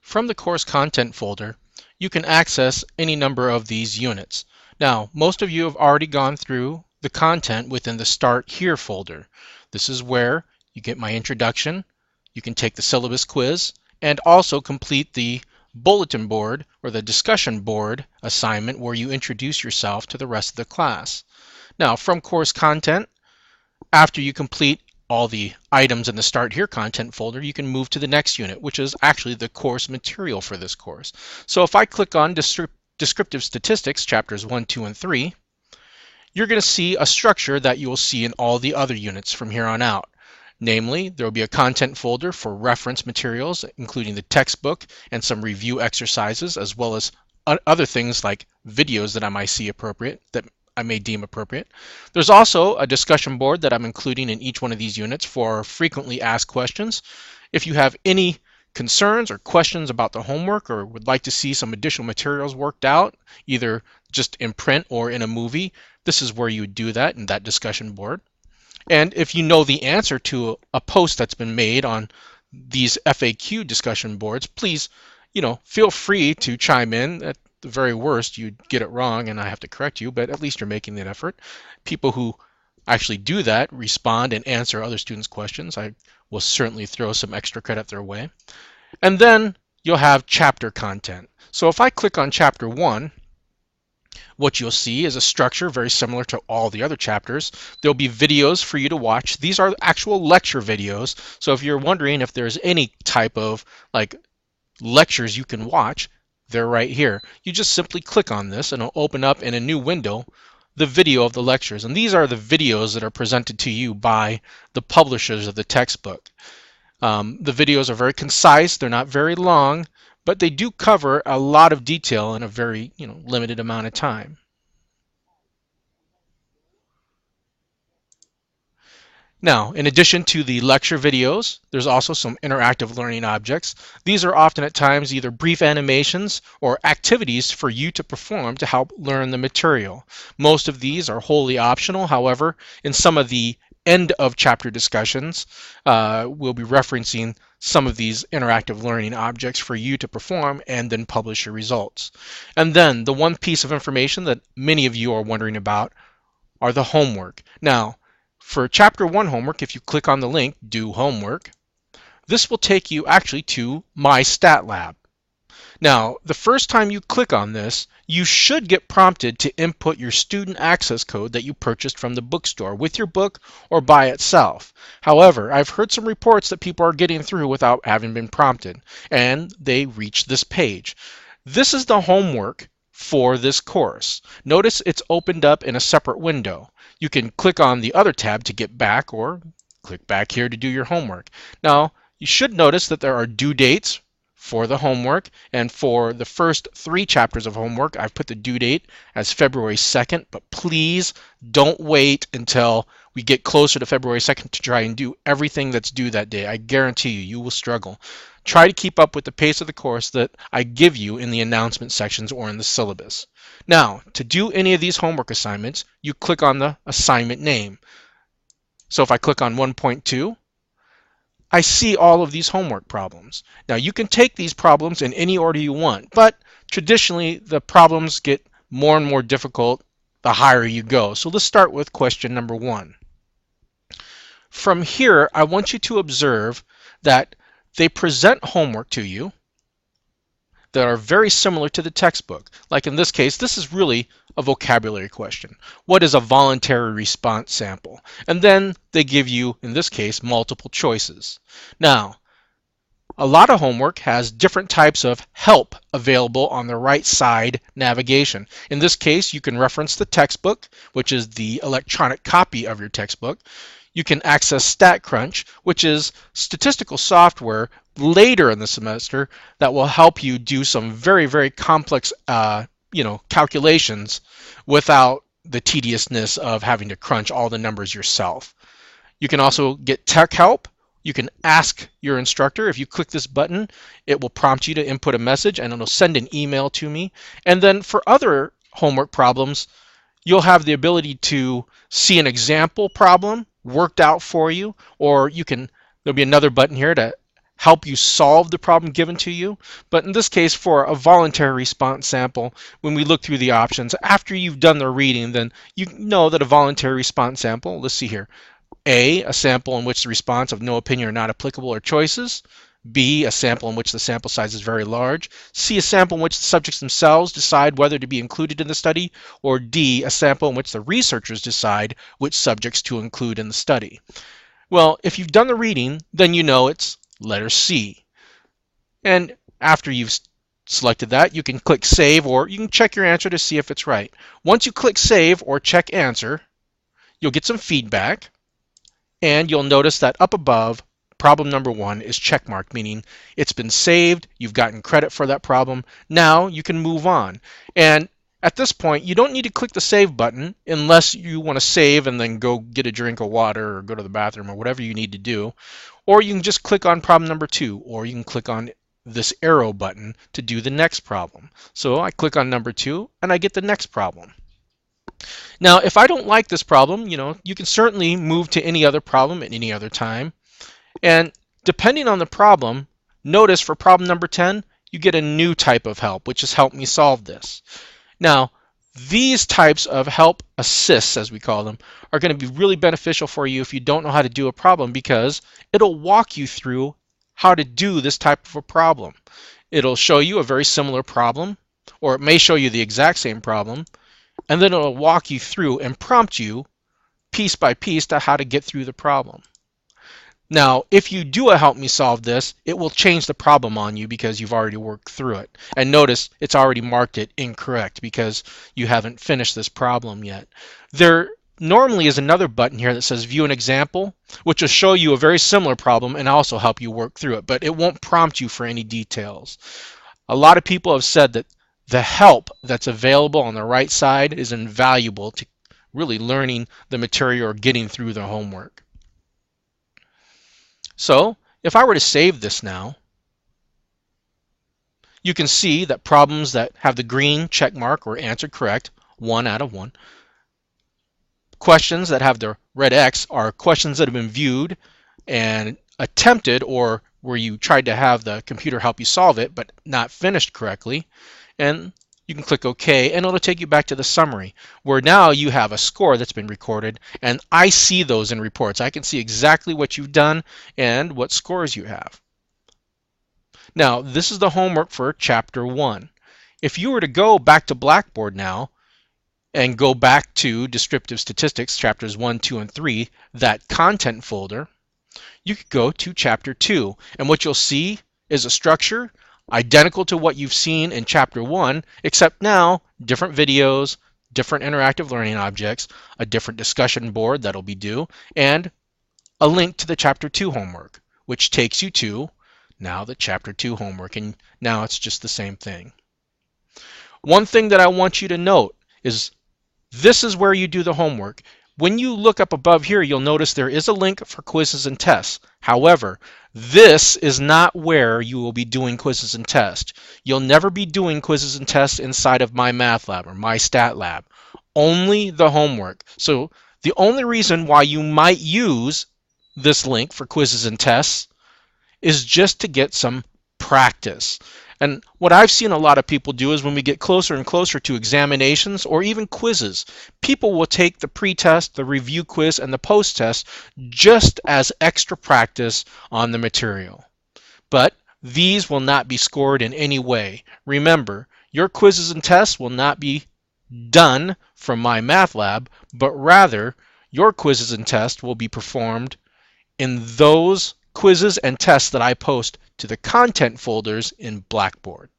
From the course content folder, you can access any number of these units. Now, most of you have already gone through the content within the Start Here folder. This is where you get my introduction, you can take the syllabus quiz, and also complete the bulletin board or the discussion board assignment where you introduce yourself to the rest of the class. Now, from course content, after you complete all the items in the Start Here content folder, you can move to the next unit, which is actually the course material for this course. So if I click on Descriptive Statistics, chapters 1, 2, and 3, you're going to see a structure that you will see in all the other units from here on out. Namely, there will be a content folder for reference materials, including the textbook and some review exercises, as well as other things like videos that I might see appropriate, that I may deem appropriate. There's also a discussion board that I'm including in each one of these units for frequently asked questions. If you have any concerns or questions about the homework or would like to see some additional materials worked out, either just in print or in a movie, this is where you would do that in that discussion board. And if you know the answer to a post that's been made on these FAQ discussion boards, please, feel free to chime in. At the very worst, you get it wrong and I have to correct you, but at least you're making that effort. People who actually do that, respond and answer other students' questions, I will certainly throw some extra credit their way. And then you'll have chapter content. So if I click on chapter 1, what you'll see is a structure very similar to all the other chapters. There'll be videos for you to watch. These are actual lecture videos. So if you're wondering if there's any type of lectures you can watch, they're right here. You just simply click on this and it'll open up in a new window the video of the lectures. And these are the videos that are presented to you by the publishers of the textbook. The videos are very concise. They're not very long, but they do cover a lot of detail in a very limited amount of time. Now, in addition to the lecture videos, there's also some interactive learning objects. These are often at times either brief animations or activities for you to perform to help learn the material. Most of these are wholly optional. However, in some of the end of chapter discussions, we'll be referencing some of these interactive learning objects for you to perform and then publish your results. And then the one piece of information that many of you are wondering about are the homework. Now, for chapter 1 homework, if you click on the link, Do Homework, this will take you actually to My Stat Lab. Now, the first time you click on this, you should get prompted to input your student access code that you purchased from the bookstore with your book or by itself. However, I've heard some reports that people are getting through without having been prompted, and they reach this page. This is the homework for this course. Notice it's opened up in a separate window. You can click on the other tab to get back or click back here to do your homework. Now, you should notice that there are due dates for the homework, and for the first 3 chapters of homework, I've put the due date as February 2nd, but please don't wait until we get closer to February 2nd to try and do everything that's due that day. I guarantee you will struggle. Try to keep up with the pace of the course that I give you in the announcement sections or in the syllabus. Now, to do any of these homework assignments, you click on the assignment name. So if I click on 1.2, I see all of these homework problems. Now, you can take these problems in any order you want, but traditionally the problems get more and more difficult the higher you go. So let's start with question number 1. From here, I want you to observe that they present homework to you that are very similar to the textbook. Like in this case, this is really a vocabulary question. What is a voluntary response sample? And then they give you, in this case, multiple choices. Now, a lot of homework has different types of help available on the right side navigation. In this case, you can reference the textbook, which is the electronic copy of your textbook. You can access StatCrunch, which is statistical software later in the semester that will help you do some very, very complex calculations without the tediousness of having to crunch all the numbers yourself. You can also get tech help. You can ask your instructor. If you click this button, it will prompt you to input a message and it'll send an email to me. And then for other homework problems, you'll have the ability to see an example problem worked out for you, or there'll be another button here to help you solve the problem given to you. But in this case, for a voluntary response sample, when we look through the options, after you've done the reading, then you know that a voluntary response sample, let's see here, A, a sample in which the response of no opinion or not applicable are choices. B, a sample in which the sample size is very large. C, a sample in which the subjects themselves decide whether to be included in the study. Or D, a sample in which the researchers decide which subjects to include in the study. Well, if you've done the reading, then you know it's letter C. And after you've selected that, you can click Save, or you can check your answer to see if it's right. Once you click Save or check Answer, you'll get some feedback, and you'll notice that up above, problem number 1 is checkmarked, meaning it's been saved, you've gotten credit for that problem. Now you can move on. And at this point, you don't need to click the Save button unless you want to save and then go get a drink of water or go to the bathroom or whatever you need to do. Or you can just click on problem number 2, or you can click on this arrow button to do the next problem. So I click on number 2 and I get the next problem. Now, if I don't like this problem, you can certainly move to any other problem at any other time. And depending on the problem, notice for problem number 10, you get a new type of help, which is help me solve this. Now, these types of help assists, as we call them, are going to be really beneficial for you if you don't know how to do a problem, because it'll walk you through how to do this type of a problem. It'll show you a very similar problem, or it may show you the exact same problem, and then it'll walk you through and prompt you piece by piece to how to get through the problem. Now, if you do a help me solve this, it will change the problem on you because you've already worked through it. And notice it's already marked it incorrect because you haven't finished this problem yet. There normally is another button here that says View an Example, which will show you a very similar problem and also help you work through it, but it won't prompt you for any details. A lot of people have said that the help that's available on the right side is invaluable to really learning the material or getting through the homework. So if I were to save this now, you can see that problems that have the green check mark were answered correct, 1 out of 1. Questions that have the red X are questions that have been viewed and attempted, or where you tried to have the computer help you solve it but not finished correctly. And you can click OK, and it'll take you back to the summary, where now you have a score that's been recorded, and I see those in reports. I can see exactly what you've done and what scores you have. Now, this is the homework for Chapter 1. If you were to go back to Blackboard now and go back to Descriptive Statistics, Chapters 1, 2, and 3, that content folder, you could go to Chapter 2, and what you'll see is a structure identical to what you've seen in Chapter 1, except now different videos, different interactive learning objects, a different discussion board that'll be due, and a link to the Chapter 2 homework, which takes you to now the Chapter 2 homework, and now it's just the same thing. One thing that I want you to note is this is where you do the homework. When you look up above here, you'll notice there is a link for quizzes and tests. However, this is not where you will be doing quizzes and tests. You'll never be doing quizzes and tests inside of My Math Lab or My Stat Lab. Only the homework. So the only reason why you might use this link for quizzes and tests is just to get some practice. And what I've seen a lot of people do is when we get closer and closer to examinations or even quizzes, people will take the pre-test, the review quiz, and the post-test just as extra practice on the material. But these will not be scored in any way. Remember, your quizzes and tests will not be done from My Math Lab, but rather your quizzes and tests will be performed in those quizzes and tests that I post to the content folders in Blackboard.